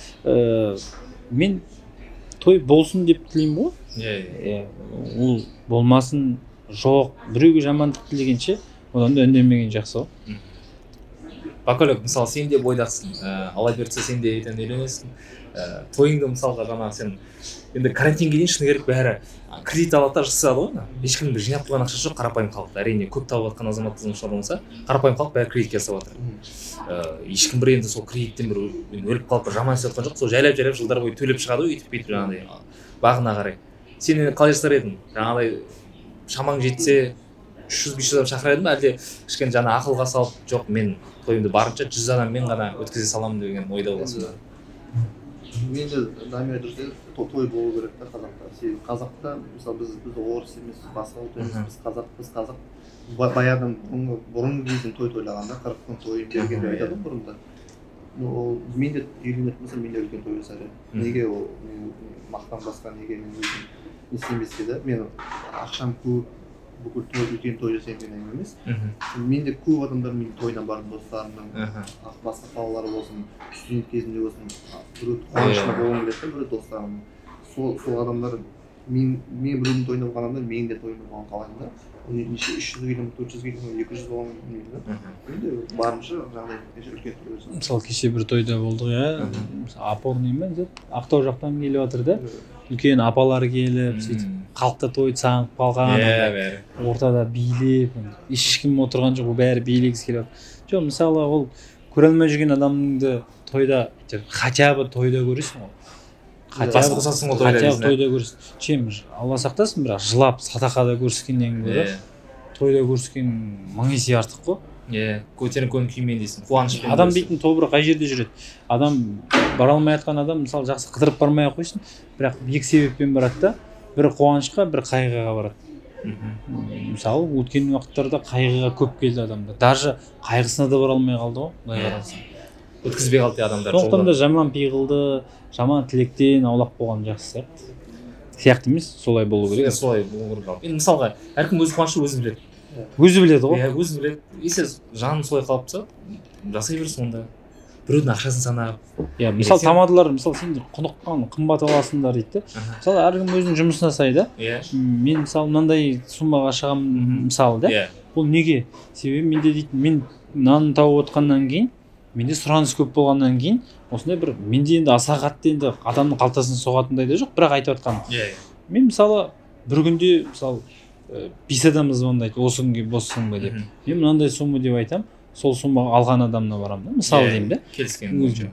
мен той болсын деп тілеймін ғой. Ол болмасын, жоқ, біреуге жамандық тілегенше, одан да үндемеген жақсы ғой. Бақалөк, мысалы сен де бойдақсың, Алла берсе сен де ертең үйленесің. Тойыңды мысалға жаңа сен енді карантинге дейін шыны керек бәрі кредит алады да жасады ғой. Ешкімде жинап қойған ақша жоқ, қарапайым халық. Әрине көп тауып жатқан азаматтығымыздар болса, қарапайым халық бәрі кредитке жасап жатыр. Ешкім бір енді сол кредиттен бір өліп қалып бір жаман істеп жатқан жоқ. Сол жайлап жылдар бойы төлеп шығады ғой, өйтіп жаңағыдай бағына қарай. Сен қалай жасар едің? Жаңағыдай шамаң жетсе 300-500 адам шақырар едім, әлде кішкене жаңа ақылға салып, жоқ, мен тойымды барынша 100 адаммен ғана өткізе саламын деген ойда боласың ба? Енді Дамир дұрыс деді, той болу керек та қазақта. Себебі қазақта, мысалы біз орыс емес, басқа ұлт емес, біз қазақ. Баяғыдан бұрынғы кезден той тойлағанда 40 күн той берген деп айтады бұрында. ол мен де үйленетін болсам мен де үлкен той жасар едім. Неге ол мен мақтанбасқа, неге мен өзім не істемеске да, мен ақшам көп, бүкіл той үлкен той жасайын деген әңгіме емес. Мен де көп адамдар менің тойына бардым, достарымның, басқа қалалар болсын, студент кезінде болсын, біреу қуанышына болғым келеді, біреу достарым. Сол адамдар мен біреудің тойында болған адамдар менің де тойымда болған қалаймын да. Неше 300 келім, 400 келім, 200 болған білмеймін да. Енді барымша жаңағыдай үлкен той жасадым. Мысалы кеше бір тойда болдық, иә. Опорный ма деп Ақтау жақтан келіп жатыр да. Үлкен апалар келіп, сөйтіп халықта той саңып қалған. Ортада билеп, ешкім отырған жоқ, бәрі билегісі келіп жатыр. Жоқ, мысалы ол көре алмай жүрген адамды тойда, хотя бы тойда көресің ғой. Хотя бы тойда көрсін. Чем Алла сақтасын, бірақ жылап садақада көріскеннен гөрі тойда көріскен 1000 есе артық қой. Көтерін көңіл күймен дейсің, қуанышпен. Адам дейтін тобыры қай жерде жүреді? Адам бара алмай жатқан адам мысалы жақсы қыдырып бармай ақ қойсын, бірақ екі себеппен барады да, бірі қуанышқа, бірі қайғыға барады. Мысалы өткен уақыттарда қайғыға көп келді адамдар. Даже қайғысына да бара алмай қалды ғой, былай қарасаң. Өткізбей қалды адамдар. Сондықтан да жаман пиғылды, жаман тілектен аулақ болған жақсы сияқты емес, солай болу керек. Солай болу керек. Енді мысалға әркім өз қуанышы өзі біледі. Өзі біледі ғой. Өзі біледі. Если жаным солай қалып тұрса, жасай бер сонда. Біреудің ақшасын санап. Мысалы тамадалар, мысалы сендер құныққан қымбат аласыңдар дейді. Мысалы әркім өзінің жұмысына сай да. Мен мысалы мынандай суммаға шығамын мысалы да. Бұл неге? Себебі менде дейді, мен нанын тауып отқаннан кейін, менде сұраныс көп болғаннан кейін, осындай бір менде енді аса қатты енді адамның қалтасын соғатындай да жоқ, бірақ айтып отқаным. Мен мысалы бір күнде мысалы 5 адам звондайды, осы күнге боссың ба деп. Мен мынандай сумма деп айтам, сол суммаға алған адамына барамын да, мысалы деймін да. Келіскен бойынша.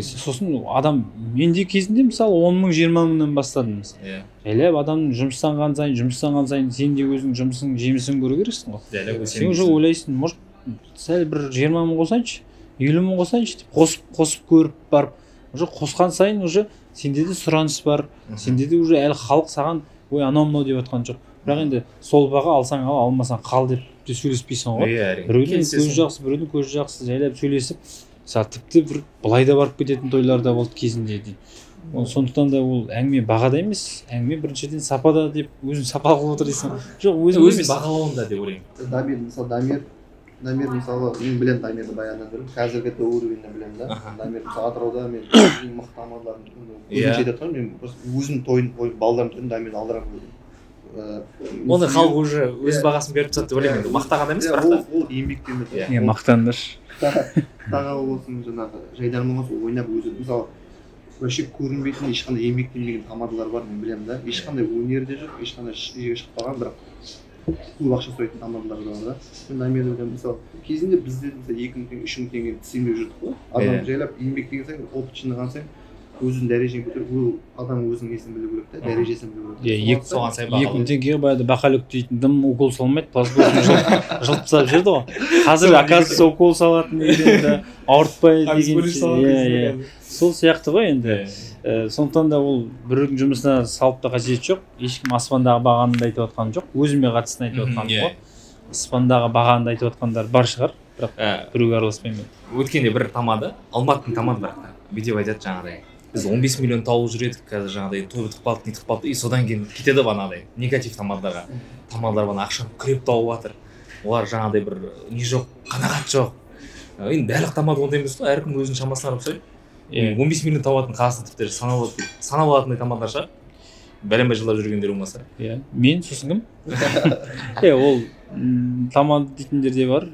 Сосын адам менде кезінде мысалы 10 мың 20 мыңнан бастадым мысалы. Жайлап адамның жұмыстанған сайын сен де өзің жұмысың жемісін көру керексің ғой. Сен уже ойлайсың, может сәл бір 20 мың қосайыншы, 50 мың қосайыншы деп қосып көріп барып, уже қосқан сайын уже сенде де сұраныс бар, сенде де уже әлі халық саған ой анау мынау деп отқан жоқ. Бірақ енді сол баға алсаң ал, алмасаң қал деп сөйлеспейсің ғой. Біреудің көзі жақсы, біреудің көзі жақсы, жайлап сөйлесіп, мысалы тіпті бір былай да барып кететін тойлар да болды кезінде дейді. Сондықтан да ол әңгіме бағада емес, әңгіме біріншіден сапада деп өзін сапалы қылып отырсың. Жоқ, өзін бағалауында деп ойлаймын. Дамир мысалы мен білемін Дамирді баяғыдан бері, қазіргі уровеньді білемін да. Дамир мысалы Атырауда мен ең мықты амалдардың өзінше айтып тұрмын, мен өзімнің тойын, балалардың тойын Дамирді алдырамын өзім. Оны халық уже өз бағасын беріп тастады деп ойлаймын. Мақтаған емес, бірақ та ол еңбектен мақтаныш. Тағы болсын жаңағы жайдарман болсын ойнап өзі мысалы вообще көрінбейтін ешқандай еңбектенбеген тамадалар бар, мен білемін да. Ешқандай өнерде жоқ, ешқандай жерге шықпаған, бірақ көп ақша сұрайтын тамадалар бар да. Мен Дамирді білемін, мысалы кезінде бізде мысалы 2 мың теңге 3 мың теңге тістемей жүрдік қой. Адам жайлап еңбектеген сайын опыт жинаған сайын өзінің дәрежесін көтеріп, ол адам өзінің несін білу керек та, дәрежесін білу керек. Соған сай бағалы. 2 мың теңгеге баяғыда бақалюк дейтін дым укол салмайды, пластмасын жылып тастап жүрді ғой. Қазір оказывается укол салатын енді ауыртпай деген. Сол сияқты ғой енді. Сондықтан да ол біреудің жұмысына салып та қажеті жоқ. Ешкім аспандағы бағанды айтып отқан жоқ. Өзіме қатысты айтып отқаным ғой. Аспандағы бағанды айтып отқандар бар шығар, бірақ біреуге араласпаймын. Өткенде бір тамада, Алматының тамады бірақ та. Видео айтады жаңағыдай. Біз 15 миллион тауып жүредік, қазір жаңағыдай той бітіп қалды, нетіп қалды, и содан кейін кетеді бағанағыдай негатив тамадаларға. Тамадалар бағана ақшаны күреп тауып жатыр. Олар жаңағыдай бір не жоқ, қанағат жоқ. Енді барлық тамада ондай емес қой, әркім өзінің шамасына қарап сой. 15 миллион табатын қасында тіпті санап алатындай тамадалар шығар. Бәленбай жылдар жүргендер болмаса. Мен сосын кім? Ол тамада дейтіндер де бар,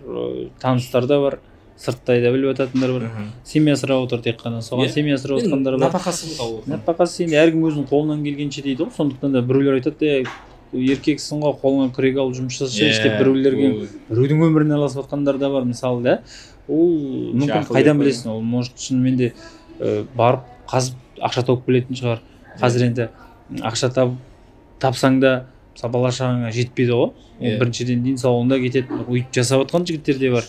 таныстар да бар. Сырттайда біліп жататындар бар. Семья сұрап отыр тек қана. Соған семья сұрап отқандар бар. Нәпақасы енді әркім өзінің қолынан келгенше дейді ғой. Сондықтан да біреулер айтады, еркексің ғой, қолыңа күрек алып жұмыс жасашы деп біреулерге біреудің өміріне араласып жатқандар да бар мысалы да. Ол мүмкін қайдан білесің? Ол может шынымен де барып қазып ақша тауып білетін шығар. Қазір енді ақша тапсаң да бала шағаңа жетпейді ғой. Біріншіден денсаулығында кетеді, өйтіп жасап отқан жігіттер де бар.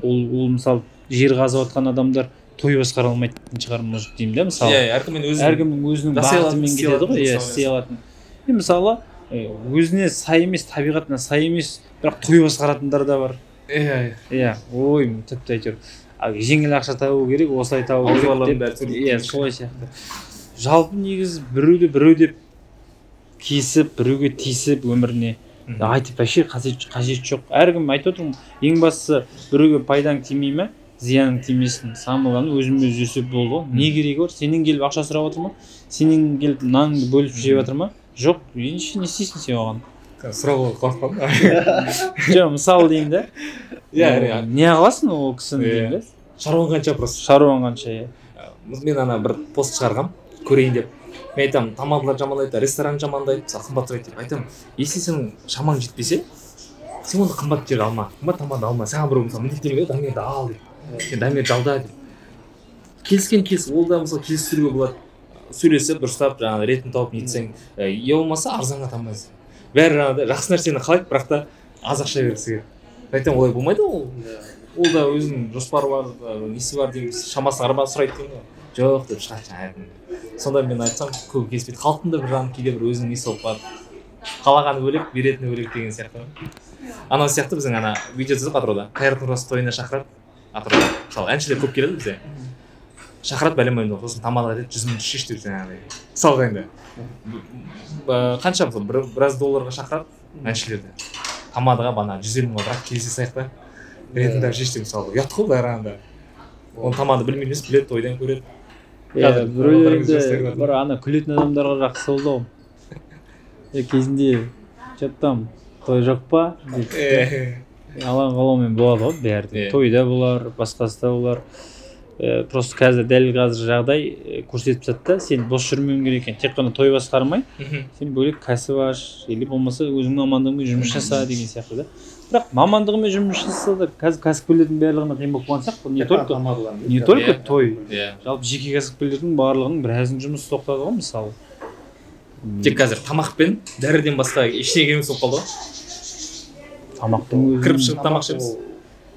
Ол мысалы жер қазып отқан адамдар той басқара алмайтын шығар, может деймін да мысалы. Әркімнің өзінің бағытымен кетеді ғой, істей алатын. Мысалы өзіне сай емес, табиғатына сай емес, бірақ той басқаратындар да бар. иә ойым тіпті әйтеуір жеңіл ақша табу керек осылай табу керек деп иә солай сияқты жалпы негізі біреу деп кесіп біреуге тиісіп өміріне айтып вообще қажет жоқ әркім айтып отырмын ең бастысы біреуге пайдаң тимей ме зияның тимесін самылғаны өзімен өзі өсіп болды ғой не керегі бар сенен келіп ақша сұрап жатыр ма сенен келіп наныңды бөліп жеп жатыр ма жоқ не істейсің сен оған сұрауға қорқамын жоқ мысалы деймін да иә не қыласың ол кісіні деймін да шаруаң қанша просто шаруаң қанша иә мен ана бір пост шығарғам көрейін деп мен айтамын тамадалар жамандайды ресторан жамандайды мысалы қымбаттырайды деп айтамын если сенің шамаң жетпесе сен онда қымбат жер алма қымбат тамада алма саған біреу мысалы міндеттемейді дамерді ал деп сен дамерді жалда деп келіскен ол да мысалы келістіруге болады сөйлесіп дұрыстап жаңағы ретін тауып нетсең е болмаса арзанға тамайсың бәрі жаңағыдай жақсы нәрсені қалайды бірақ та аз ақша бергісі келеді айтамын олай болмайды ол да өзінің жоспары бар несі бар дейміз шамасы қарама сұрайды деймін ғой жоқ деп шығады жаңағы сонда мен айтсам көбі келіспейді халықтың да бір жағынан кейде бір өзінің несі болып қалады қалағаны бөлек беретіні бөлек деген сияқты анау сияқты біздің ана видео түсірдік атырауда қайрат нұртас тойына шақырады атырауда мысалы әншілер көп келеді бізде шақырады бәлем ойында сосын тамадаға айтады 100 мың шеш деп жаңағыдай мысалға енді қанша мысалы біраз долларға шақырады әншілерді тамадаға бана 150 мыңға бірақ келісе салайық та ретінде шеш деп мысалы ұят қой былай қарағанда оны тамада білмейді емес біледі тойдан көреді біреулерді бір ана күлетін адамдарға жақсы болды ғой кезінде че там той жоқ па деп алаң қалаумен болады ғой бәрі тойда болар басқасы да болар просто қазір дәл қазір жағдай көрсетіп жатады да сен бос жүрмеуің керек екен тек қана той басқармай сен бөлек кәсіп аш или болмаса өзіңнің мамандығыңмен жұмыс жаса деген сияқты да бірақ мамандығымен жұмыс жасаса да қазір кәсіпкерлердің барлығына қиын болып қалған сияқты не только той жалпы жеке кәсіпкерлердің барлығының біразының жұмысы тоқтады ғой мысалы тек қазір тамақ пен дәріден басқа ештеңе емес болып қалды ғой тамақтың өзі кіріп шығып тамақ ішеміз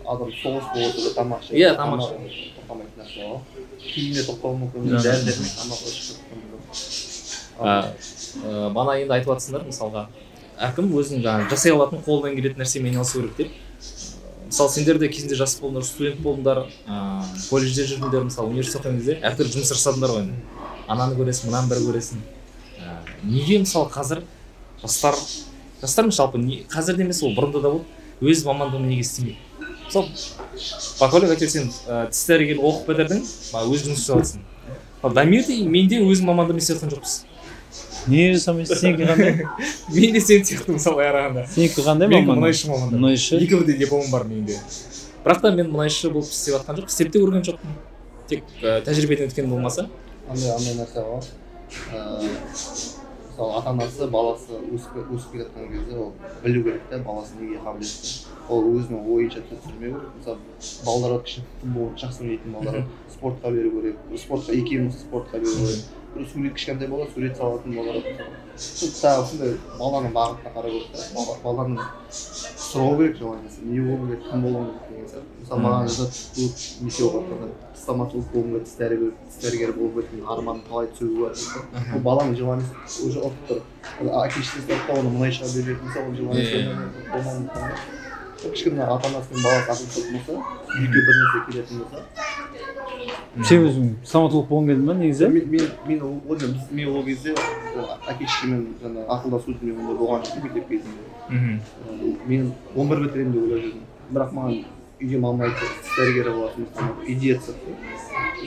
адам соғыс болса тамақ ішеді иә тамақ ішеді тоқтамайтын нәрсе ғой киімде тоқтауы мүмкін дәрілермен тамақ ішіп бана енді айтып жатсыңдар мысалға әркім өзінің жаңағы жасай алатын қолынан келетін нәрсемен айналысу керек деп мысалы сендер де кезінде жас болдыңдар студент болдыңдар колледжде жүрдіңдер мысалы университет оқыған кезде әртүрлі жұмыс жасадыңдар ғой ананы көресің мынаны бір көресің неге мысалы қазір жастар жалпы қазір де емес ол бұрында да болды өз мамандығын неге істемейді мысалы бакалавр әйтеуір сен тіс дәрігер оқып бітірдің өз жұмыс жасаватсың дамирде мен де өзім мамандығымды істеп жатқан жоқпыз не жасамайсың сенікі қандай мен де сен сияқты мысалы қарағанда сенікі қандай мамандық мұнайшы мамандық мұнайшы екі бірдей дипломым бар менде бірақ та мен мұнайшы болып істеп жатқан жоқ істеп те көрген жоқпын тек тәжірибеден өткен болмаса андай нәрсе бар мысалы ата анасы баласы өсіп келе жатқан кезде ол білу керек та баласы неге қабілетті ол өзінің ойынша түсірмеу керек мысалы балаларға кішкене футбол жақсы ойнайтын балаларға спортқа беру керек спортқа екеуміз спортқа беру керек бір сурет кішкентай бала сурет салатын балалар тағы сондай баланың бағытына қарау керек та баланың сұрау керек желаниесі не болу керек кім болу керек деген сияқты мысалы маған жазады неше уақытта стоматолог болғым келеді тіс дәрігер болу керек арманым қалай түсуі бар дейді ол баланың желаниесі уже ұтып тұр әке шешесі айтты оны мұнайшыға беретін болса оның желаниесі болмауы мүмкін кішкене ата анасы мен баласы ақылдасатын болса үйге бір нәрсе келетін болса сен өзің стоматолог болғың келді ма негізі мен ол кезде әке шешеммен жаңағы ақылдасудың мен ондай болған жоқ мектеп кезінде мен 11 бітіремін деп ойлап жүрдім бірақ маған үйде мама айтты тіс дәрігері боласың идея түсірді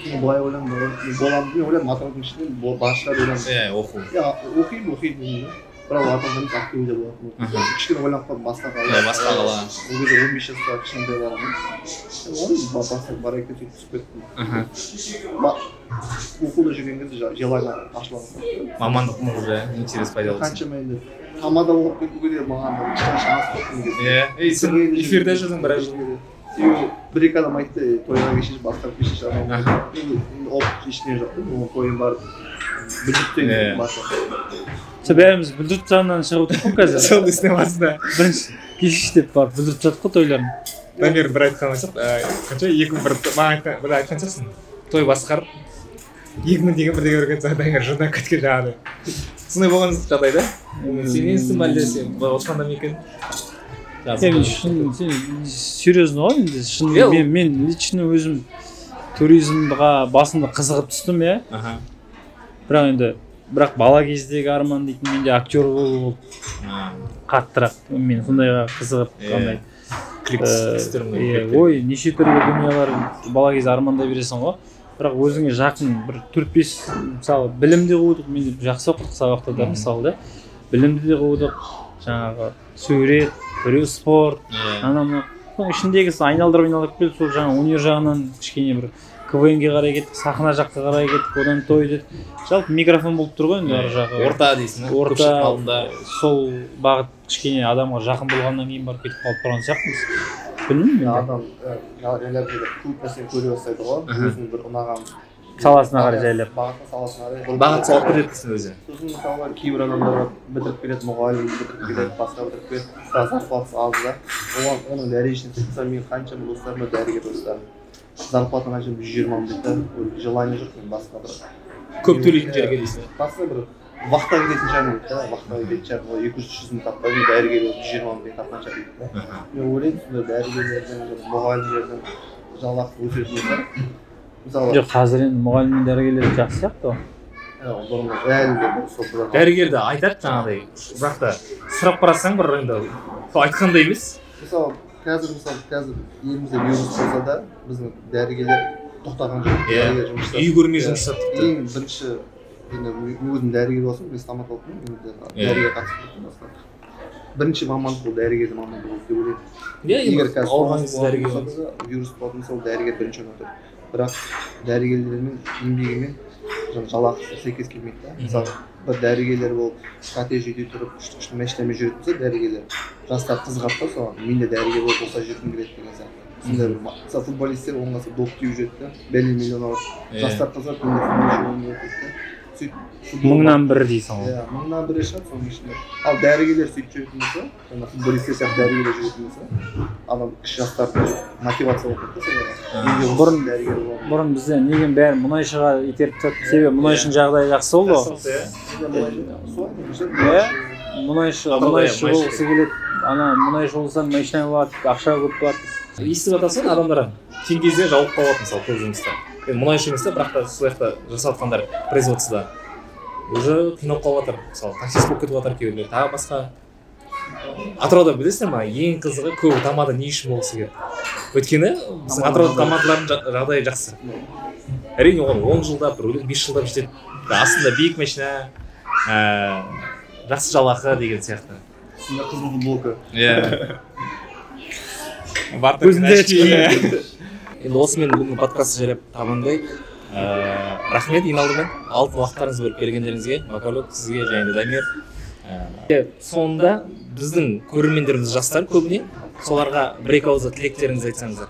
мен былай ойладым мен ойладым атыраудың ішінде бар шығар ойладым оқимын бірақ атыраудан ақтөбеде болатын кішкене ойланып қалдым басқа қала ол кезде 15 жаста кішкентай баламын ойладым басқа бар екен сөйтіп түсіп кеттім оқуда жүрген кезде желание ашылған мамандықтың уже интерес пайда болды қаншама енді тамада оқып кетуге де маған кішкене шанс болып иә сен эфирде жүрдің біраз жыл бір екі адам айтты тойға кешеш басқа кешеш адам опыт ештеңе жоқ оның тойын барып бүлдірттен барып бәріміз бүлдірт жағынан шығып отырмық қой қазір сол істің басында бірінші кешеш деп барып бүлдіріп жатық қой тойларын дамир бір айтқан жоқ қанша 2000 маған бір айтқан жоқсың той басқарып 2000 деген бірдеңе көрген соң дамир жырдан кеткен жаңағыдай сондай болған жағдайда сен несің әлде сен отқанда ма екен Енді шын серьезно ғой енді шын мен лично өзім туризмға басында қызығып түстім иә. Бірақ бала кездегі арман дейтін менде актер болу қаттырақ. Мен сондайға қызығып қандай ой неше түрлі дүниелер бала кезде армандай бересің ғой. Бірақ өзіңе жақын бір 4-5 мысалы білімді қудық, мен жақсы оқыдық сабақта да мысалы да. Білімді де қудық, жаңағы сурет, спорт, ананы. Соның ішіндегі айналдырып келіп сол жаңағы өнер жағынан кішкене бір КВН-ге қарай кеттік, сахна жаққа қарай кеттік, одан той дедік. Жалпы микрофон болып тұр ғой енді ар жағы. Орта дейсің, орта сол бағыт кішкене адамға жақын болғаннан кейін барып кетіп қалып тұрған сияқтымыз. Білмеймін мен. Адам жайлап көп нәрсені көре бастайды ғой. Өзінің бір ұнаған саласына қарай жайлап. Саласына қарай. Бағыт салып кетесің өзі. Сосын мысалы кейбір адамдар бітіріп келеді, мұғалім бітіріп келеді, басқа бітіріп келеді. Зарплатасы аз да. Оның дәрежесін шықса мен қаншама достарым дәрігер достарым. Зарплата қанша 120 мың дейді. Желание жоқ мен басқа бір көп төлейтін жерге дейсің. Басқа бір вахта кететін жағын дейді, вахта кететін жағын 200-300 мың таппайды, дәрігер 120 мың тапқанша дейді. Мен ойлаймын сонда дәрігерлердің, мұғалімдердің жалақысы өсетін болса, мысалы жоқ қазір енді мұғалім мен дәрігерлер жақсы сияқты ғой. бұрынғы әлі де сол дәрігерді айтады жаңағыдай, бірақ та сұрап қарасаң бір енді айтқандай емес. Мысалы қазір елімізде вирус болса да біздің дәрігерлер тоқтаған жоқ. Үй көрмей жұмыс жасап тіпті. Ең бірінші енді өзім дәрігер болсам, мен стоматологпын, дәрігер қатысып кеттім басқа. Бірінші мамандық ол дәрігердің мамандығы болды деп ойлаймын. Егер қазір вирус болатын болса, ол дәрігер бірінші орында тұр. Бірақ дәрігерлермен еңбегімен жалақысы сәйкес келмейді да. Мысалы бір дәрігерлер болып кортеж үйде тұрып күшті машинамен жүретін болса дәрігерлер жастар қызығады да соған мен де дәрігер болып осылай жүргім келеді деген сияқты. Сондай бір мысалы футболистер оған доп теуіп жүреді да, бәле миллион алып жастар қызығады, мен де футбол мыңнан бір дейсің ғой. Иә, мыңнан бірі шығады соның ішінде. Ал дәрігерлер сөйтіп жүретін болса, жаңа футболистер сияқты дәрігерлер жүретін болса, адам кіші жастарды мотивация болып кетті бұрын бізде неге бәрі мұнайшыға итеріп тастады, себебі мұнайшының жағдайы жақсы болды ғой. Мұнайшы болғысы келеді, ана мұнайшы болсаң машина болады, ақша көп болады. Естіп жатасың адамдар кей кезде жауып қалады мысалы көп жұмыста. Мұнайшы емес та, бірақ та сол жақта жасаватқандар производствода уже қиналып қалып жатыр. Мысалы таксист болып кетіп жатыр кейбіреулер, тағы басқа. Атырауда білесіңдер ма, ең қызығы көбі тамада не үшін болғысы келеді. Өйткені біздің Атырауда тамадалардың жағдайы жақсы. Әрине оған 10 жылдап, 5 жылдап жетеді. Астында биік машина, жақсы жалақы деген сияқты. Үстінде қызыл футболка. Енді осымен бүгінгі подкастты жайлап табандай. Рахмет ең алдымен алтын уақыттарыңызды бөліп бергендеріңізге, Макалок, сізге және Дамир. Соңында біздің көрермендеріміз жастар көбіне, соларға бір-екі ауыз тілектеріңізді айтсаңыздар.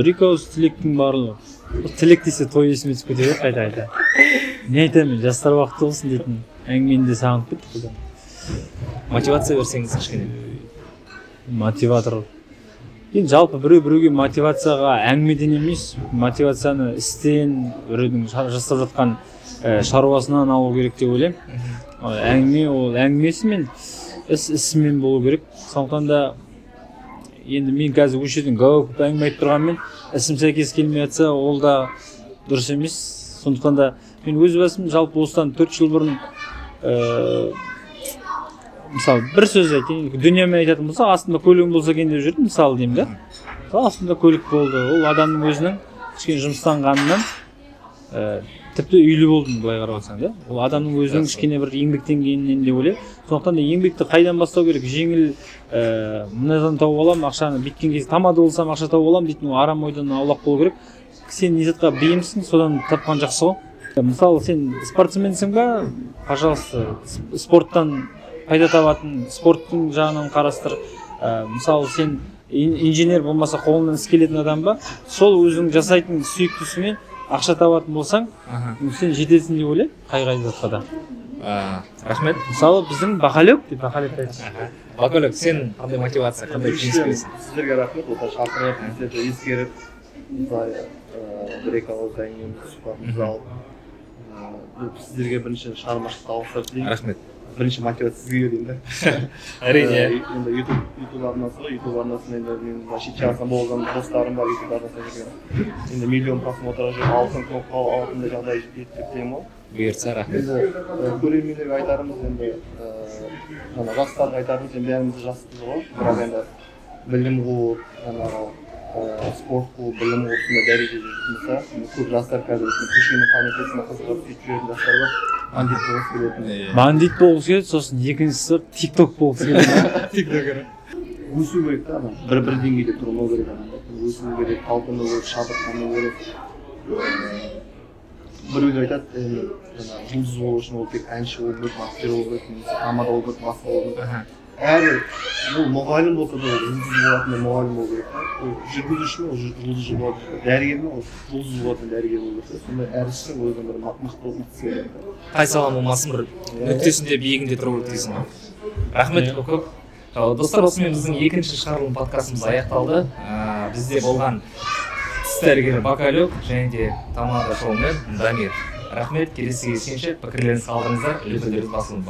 Бір-екі ауыз тілектің барлығы. Тілек десе той есіме түсіп кетеді қайта-қайта. Не айтамын, жастар уақыты болсын дейтін әңгімені де сағынып кеттік. Мотивация берсеңіз кішкене. Мотиватор. Енді жалпы біреуге мотивацияға әңгімеден емес, мотивацияны істен, біреудің жасап жатқан шаруасынан алу керек деп ойлаймын. Әңгіме ол әңгімесімен, ісімен болу керек. Сондықтан да енді мен қазір өше жерден көп әңгіме айтып тұрғанмен, ісім сәйкес келмей жатса, ол да дұрыс емес. Сондықтан да мен өз басым жалпы осыдан 4 жыл бұрын мысалы бір сөз айтайын, дүниемен айтатын болса, астында көлігім болса екен деп жүрдім, мысалы деймін да. Астында көлік болды, ол адамның өзінің кішкене жұмыстанғанынан тіпті үйлі болдым былай қарап отырсаң да. Ол адамның өзінің кішкене бір еңбектенгенінен деп ойлаймын. Сондықтан да еңбекті қайдан бастау керек? Жеңіл мынадан тауып аламын, ақшаны биткен кезде тамада болсам ақша тауып аламын дейтін арам ойдан аулақ болу керек. Сен не затқа бейімсің, содан тапқан жақсы ғой. Мысалы сен спортсменсің ба, пожалуйста, спорттан пайда табатын спорттың жағынан қарастыр. Мысалы сен инженер болмаса қолынан іс келетін адам ба, сол өзің жасайтын сүйіктісімен ақша табатын болсаң, сен жетесің деп ойлаймын, қай затқа да. Рахмет. Мысалы біздің Бақалек деп айтасың. Бақалек, сен қандай мотивация, қандай жеңіс бересің? Сіздерге рахмет, осылай шақырып, сіздерді ескеріп, бір-екі ауыз әңгімемізді сұхбатымызды алып, сіздерге бірінші шығармашылық табыстар тілеймін. Рахмет. бірінші мотивация сізге деймін да. Әрине. Енді YouTube арнасы ғой, YouTube арнасын енді мен вообще часам болған достарым бар YouTube арнасында жүрген. Енді миллион просмотрға жүріп алтын кнопка алатындай жағдай жетті деп тілеймін ғой. Бұйыртса рахмет. Енді көрермендерге айтарымыз енді жастарға айтарымыз енді бәріміз жаспыз ғой, бірақ енді білім қуып, спорт қуып, білім қуып сондай дәрежеде жүрмесе, көп жастар қазір көшенің планетасына қызығып сөйтіп жүретін жастар бар. Бандит болғысы келетін. Бандит болғысы келеді, сосын екіншісі TikTok болғысы келеді. TikTokер. Өсу керек та адам. Бір деңгейде тұрмау керек адам. Өсу керек, талпыну керек, шабыттану керек. Біреулер айтады, жұлдыз болу үшін ол тек әнші болу керек, актер болу керек, немесе тамада болу керек, басқа болу керек. Әрі ол мұғалім болса да жұлдыз болатындай мұғалім болу керек. Ол жүргізуші ол жұлдыз болу керек. Дәрігер ол жұлдыз болатын дәрігер болу керек. Сондай әрісі өзінің бір мықты болып кетсе. Қай салам болмасын бір нүктесінде биігінде тұру керек дейсің ғой. Рахмет көп. Достар, осымен біздің екінші шығарылым подкастымыз аяқталды. Бізде болған тіс дәрігері Бакалюк және де тамада шоумен Дамир. Рахмет, келесі кездескенше пікірлеріңізді қалдырыңыздар, үлгілеріңіз басылып